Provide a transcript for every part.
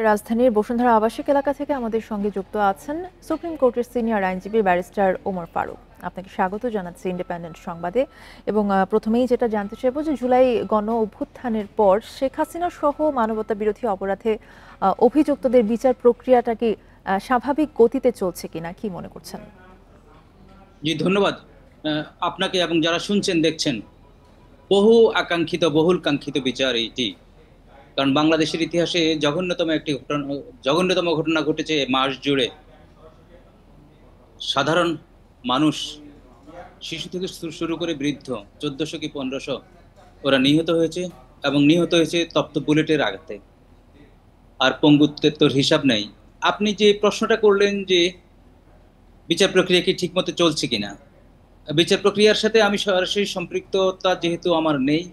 রাজধানীর বসুন্ধরা আবাসিক এলাকা থেকে আমাদের সঙ্গে যুক্ত আছেন সুপ্রিম কোর্টের সিনিয়র আইনজীবী ব্যারিস্টার ওমর ফারুক। আপনাকে স্বাগত জানাচ্ছি ইন্ডিপেন্ডেন্ট সংবাদে। এবং প্রথমেই যেটা জানতে চাইবো যে জুলাই গণ অভ্যুত্থানের পর শেখ হাসিনা সহ মানবতা বিরোধী অপরাধে অভিযুক্তদের বিচার প্রক্রিয়াটা কি স্বাভাবিক গতিতে চলছে কিনা, কি মনে করছেন? জি, ধন্যবাদ আপনাকে এবং যারা শুনছেন দেখছেন। বহু আকাঙ্ক্ষিত বহুল কাঙ্ক্ষিত বিচার এইটি। কারণ বাংলাদেশের ইতিহাসে জঘন্যতম ঘটনা ঘটেছে মাস জুড়ে। সাধারণ মানুষ, শিশু থেকে শুরু করে বৃদ্ধ, 1400 কি 1500 ওরা নিহত হয়েছে, এবং নিহত হয়েছে তপ্ত বুলেটের আঘাতে। আর পঙ্গুত্বের তোর হিসাব নেই। আপনি যে প্রশ্নটা করলেন যে বিচার প্রক্রিয়া কি ঠিকমতো চলছে কিনা, বিচার প্রক্রিয়ার সাথে আমি সরাসরি সম্পৃক্ততা যেহেতু আমার নেই,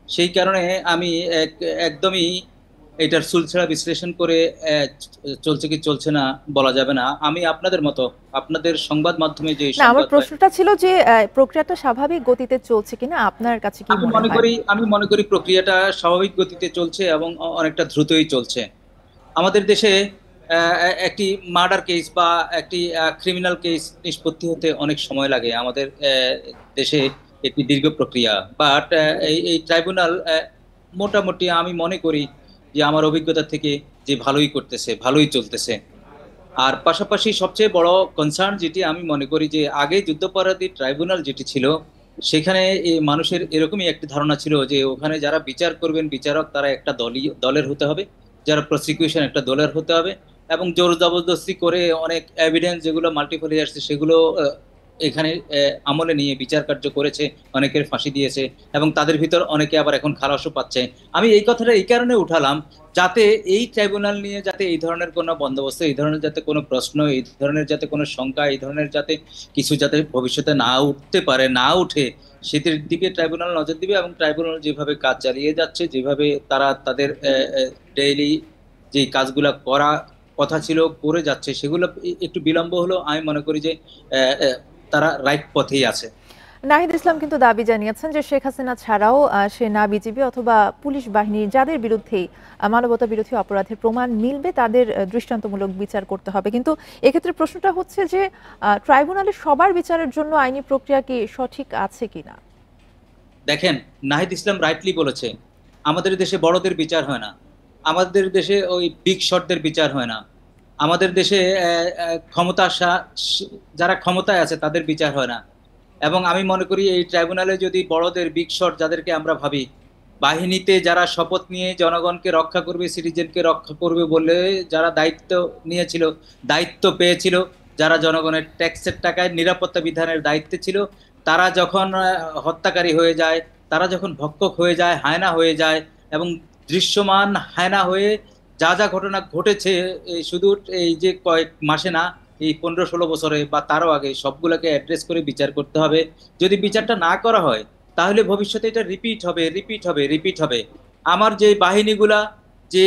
সেই কারণে আমি একদমই এটার চুলছেড়া বিশ্লেষণ করে চলছে কি চলছে না বলা যাবে না। আমি আপনাদের মতো, আপনাদের সংবাদ মাধ্যমে যে না, আমার প্রশ্নটা ছিল যে প্রক্রিয়াটা স্বাভাবিক গতিতে চলছে কিনা আপনার কাছে কি মনে হয়? আমি মনে করি প্রক্রিয়াটা স্বাভাবিক গতিতে চলছে এবং অনেকটা দ্রুতই চলছে। আমাদের দেশে একটি মার্ডার কেস বা একটি ক্রিমিনাল কেস নিষ্পত্তি হতে অনেক সময় লাগে। আমাদের দেশে একটি দীর্ঘ প্রক্রিয়া, বাট এই ট্রাইব্যুনাল মোটামুটি আমি মনে করি যে আমার অভিজ্ঞতা থেকে যে ভালোই করতেছে, ভালোই চলতেছে। আর পাশাপাশি সবচেয়ে বড় কনসার্ন যেটি আমি মনে করি যে আগে যুদ্ধাপরাধী ট্রাইব্যুনাল যেটি ছিল, সেখানে মানুষের এরকমই একটি ধারণা ছিল যে ওখানে যারা বিচার করবেন বিচারক তারা একটা দলের হতে হবে, যারা প্রসিকিউশন একটা দলের হতে হবে, এবং জোর জবরদস্তি করে অনেক এভিডেন্স যেগুলো মাল্টিপল হয়ে আসছে সেগুলো এখানে আমলে নিয়ে বিচার কার্য করেছে, অনেকের ফাঁসি দিয়েছে, এবং তাদের ভিতর অনেকে আবার এখন খালাসও পাচ্ছে। আমি এই কথাটা এই কারণে উঠালাম যাতে এই ট্রাইব্যুনাল নিয়ে যাতে এই ধরনের কোনো বন্দোবস্ত, এই ধরনের যাতে কোনো প্রশ্ন, এই ধরনের যাতে কোনো শঙ্কা, এই ধরনের যাতে কিছু যাতে ভবিষ্যতে না উঠতে পারে, না উঠে, সেটির দিকে ট্রাইব্যুনাল নজর দিবে। এবং ট্রাইব্যুনাল যেভাবে কাজ চালিয়ে যাচ্ছে, যেভাবে তারা তাদের ডেইলি যে কাজগুলা করা কথা ছিল করে যাচ্ছে, সেগুলো একটু বিলম্ব হলো, আমি মনে করি যে তারা রাইট পথেই আছে। নাহিদ ইসলাম কিন্তু দাবি জানিয়েছেন যে শেখ হাসিনা ছাড়াও সেনা, বিজিবি অথবা পুলিশ বাহিনী যাদের বিরুদ্ধেই মানবতা বিরোধী অপরাধের প্রমাণ মিলবে তাদের দৃষ্টান্তমূলক বিচার করতে হবে। কিন্তু এক্ষেত্রে প্রশ্নটা হচ্ছে যে ট্রাইব্যুনালে সবার বিচারের জন্য আইনি প্রক্রিয়া কি সঠিক আছে কিনা? দেখেন, নাহিদ ইসলাম রাইটলি বলেছে, আমাদের দেশে বড়দের বিচার হয় না, আমাদের দেশে ওই বিগ শটদের বিচার হয় না, আমাদের দেশে যারা ক্ষমতায় আছে তাদের বিচার হয় না। এবং আমি মনে করি এই ট্রাইব্যুনালে যদি বড়দের বিগ শট যাদেরকে আমরা ভাবি, বাহিনীতে যারা শপথ নিয়ে জনগণকে রক্ষা করবে, সিটিজেনকে রক্ষা করবে বলে যারা দায়িত্ব নিয়েছিল, দায়িত্ব পেয়েছিল, যারা জনগণের ট্যাক্সের টাকায় নিরাপত্তা বিধানের দায়িত্বে ছিল, তারা যখন হত্যাকারী হয়ে যায়, তারা যখন ভক্ষক হয়ে যায়, হায়না হয়ে যায়, এবং দৃশ্যমান হায়না হয়ে যা যা ঘটনা ঘটেছে, এই শুধু এই যে কয়েক মাসে না, এই 15-16 বছরে বা তারও আগে, সবগুলোকে অ্যাড্রেস করে বিচার করতে হবে। যদি বিচারটা না করা হয় তাহলে ভবিষ্যতে এটা রিপিট হবে, রিপিট হবে, রিপিট হবে। আমার যে বাহিনীগুলা, যে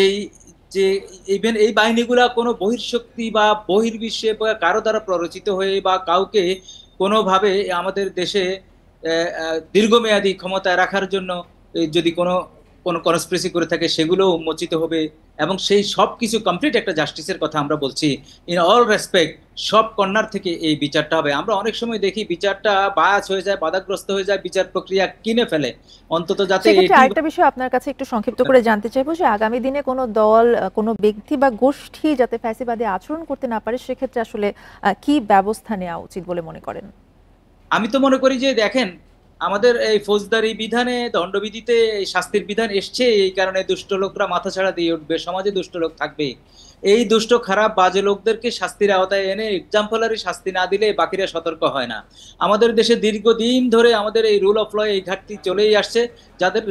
যে ইভেন এই বাহিনীগুলা কোনো বহির্শক্তি বা বহির্বিশ্বে বা কারো দ্বারা প্ররোচিত হয়ে বা কাউকে কোনোভাবে আমাদের দেশে দীর্ঘমেয়াদী ক্ষমতায় রাখার জন্য যদি কোনো কোনো কনস্পিরেসি করে থাকে, সেগুলো উন্মোচিত হবে। এবং সেই সব কিছু কমপ্লিট একটা জাস্টিসের কথা আমরা বলছি, ইন অল রেসপেক্ট, সব কর্নার থেকে এই বিচারটা হবে। আমরা অনেক সময় দেখি বিচারটা বায়াস হয়ে যায়, বাধাগ্রস্ত হয়ে যায়, বিচার প্রক্রিয়া কিনে ফেলে। অন্তত যাতে আরেকটা বিষয় আপনার কাছে একটু সংক্ষিপ্ত করে জানতে চাইবো যে আগামী দিনে কোনো দল, কোনো ব্যক্তি বা গোষ্ঠী যাতে ফ্যাসিবাদী আচরণ করতে না পারে, সেক্ষেত্রে আসলে কি ব্যবস্থা নেওয়া উচিত বলে মনে করেন? আমি তো মনে করি যে দেখেন, আমাদের এই ফৌজদারি বিধানে, দণ্ডবিধিতে এই শাস্তির বিধান এসছে, এই কারণে দুষ্ট লোকরা মাথা ছাড়া দিয়ে উঠবে, সমাজে দুষ্ট লোক থাকবে। এই দুষ্ট খারাপ বাজে লোকদেরকে শাস্তির আওতায় এনে এক্সাম্পলারি শাস্তি না দিলে বাকিরা সতর্ক হয় না। আমাদের দেশে দীর্ঘদিন ধরে আমাদের এই রুল অফ ল এই ঘাটতি চলেই আসছে। যাদের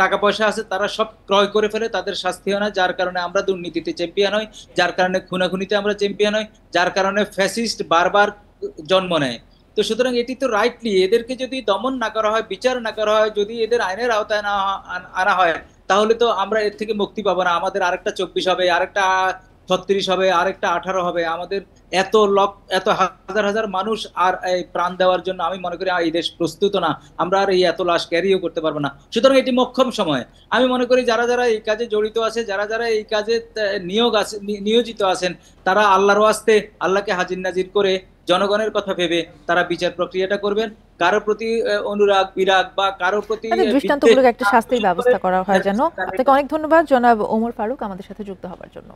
টাকা পয়সা আছে তারা সব ক্রয় করে ফেলে, তাদের শাস্তি হয় না, যার কারণে আমরা দুর্নীতিতে চ্যাম্পিয়ন হই, যার কারণে খুনাখুনিতে আমরা চ্যাম্পিয়ন হই, যার কারণে ফ্যাসিস্ট বারবার জন্ম নেয়। তো সুতরাং এটি তো রাইটলি, এদেরকে যদি দমন না করা হয়, বিচার না করা হয়, যদি এদের আইনের আওতায় না আনা হয়, তাহলে তো আমরা এর থেকে মুক্তি পাবো না। আমাদের আরেকটা 24 হবে, আরেকটা 36 হবে, আরেকটা 18 হবে। আমাদের এত হাজার হাজার মানুষ আর এই প্রাণ দেওয়ার জন্য আমি মনে করি এই দেশ প্রস্তুত না। আমরা আর এই এত লাশ ক্যারিও করতে পারবো না। সুতরাং এটি মোক্ষম সময়। আমি মনে করি যারা যারা এই কাজে জড়িত আছে, যারা যারা এই কাজে নিয়োজিত আছেন, তারা আল্লাহর ওয়াস্তে আল্লাহকে হাজির নাজির করে জনগণের কথা ভেবে তারা বিচার প্রক্রিয়াটা করবেন। কারো প্রতি অনুরাগ বিরাগ বা কারো প্রতি তাদের বিদ্বেষ দৃষ্টান্তমূলক একটা শাস্তির ব্যবস্থা করা হয় যেন। আপনাকে অনেক ধন্যবাদ জনাব ওমর ফারুক আমাদের সাথে যুক্ত হবার জন্য।